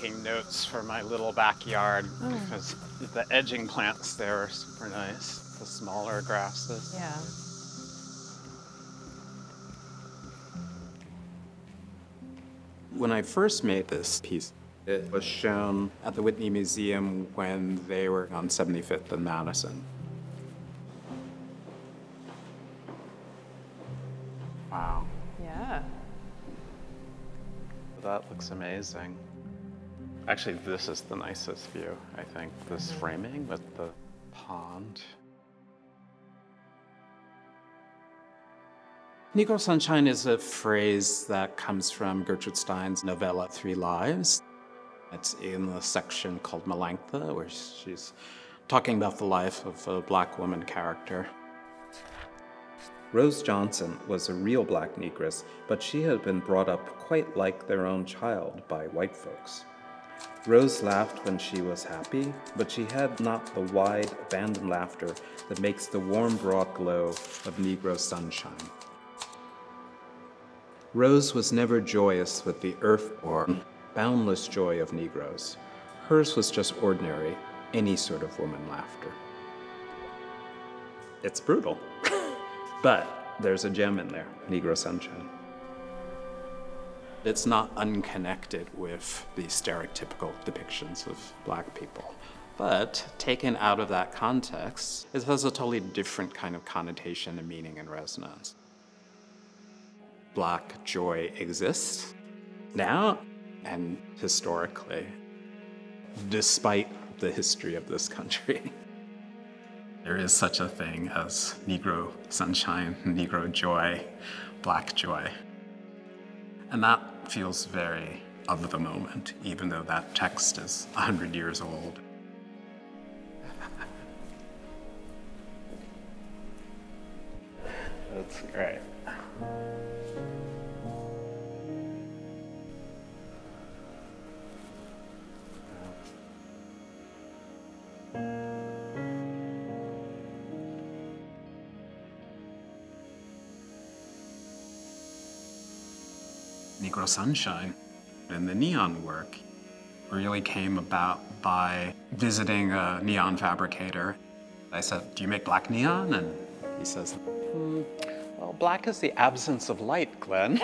taking notes for my little backyard because the edging plants there are super nice, the smaller grasses. Yeah. When I first made this piece, it was shown at the Whitney Museum when they were on 75th and Madison. Wow. Yeah. That looks amazing. Actually, this is the nicest view, I think. This framing with the pond. Negro sunshine is a phrase that comes from Gertrude Stein's novella, 3 Lives. It's in the section called Melanchthon, where she's talking about the life of a black woman character. Rose Johnson was a real black negress, but she had been brought up quite like their own child by white folks. Rose laughed when she was happy, but she had not the wide, abandoned laughter that makes the warm, broad glow of Negro sunshine. Rose was never joyous with the earth-born, boundless joy of Negroes. Hers was just ordinary, any sort of woman laughter. It's brutal, but there's a gem in there, Negro sunshine. It's not unconnected with the stereotypical depictions of black people. But taken out of that context, it has a totally different kind of connotation and meaning and resonance. Black joy exists now and historically, despite the history of this country. There is such a thing as Negro sunshine, Negro joy, black joy. And that feels very of the moment, even though that text is 100 years old. That's great. Negro sunshine and the neon work really came about by visiting a neon fabricator. I said, "Do you make black neon?" And he says, "Well, black is the absence of light, Glenn."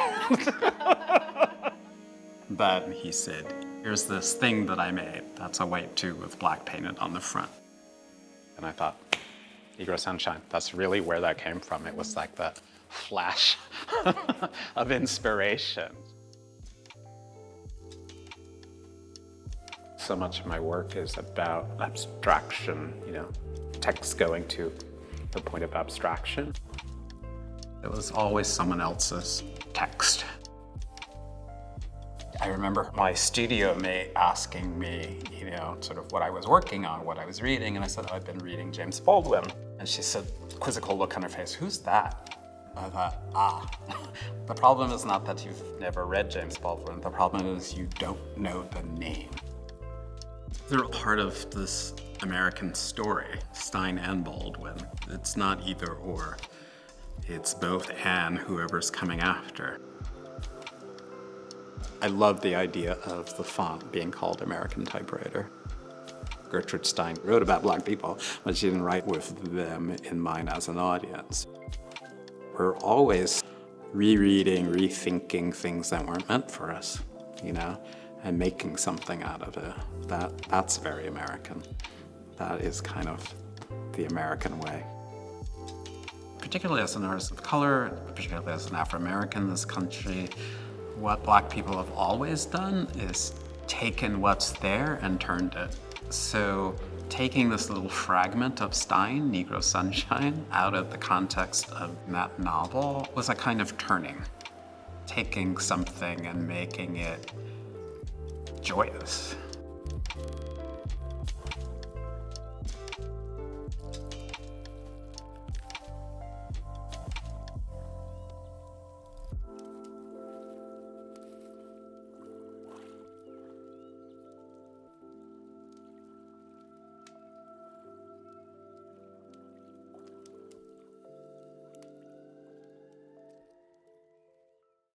But he said, "Here's this thing that I made. That's a white tube with black painted on the front." And I thought, Negro sunshine, that's really where that came from. It was like the flash of inspiration. So much of my work is about abstraction, text going to the point of abstraction. It was always someone else's text. I remember my studio mate asking me, sort of what I was working on, what I was reading, and I said, I've been reading James Baldwin. And she said, quizzical look on her face, "Who's that?" I thought, the problem is not that you've never read James Baldwin, the problem is you don't know the name. They're part of this American story, Stein and Baldwin. It's not either or. It's both and whoever's coming after. I love the idea of the font being called American typewriter. Gertrude Stein wrote about black people, but she didn't write with them in mind as an audience. We're always rereading, rethinking things that weren't meant for us, and making something out of it. That's very American. That is kind of the American way. Particularly as an artist of color, particularly as an Afro-American in this country, what black people have always done is taken what's there and turned it. So taking this little fragment of Stein, Negro Sunshine, out of the context of that novel was a kind of turning. Taking something and making it joyous.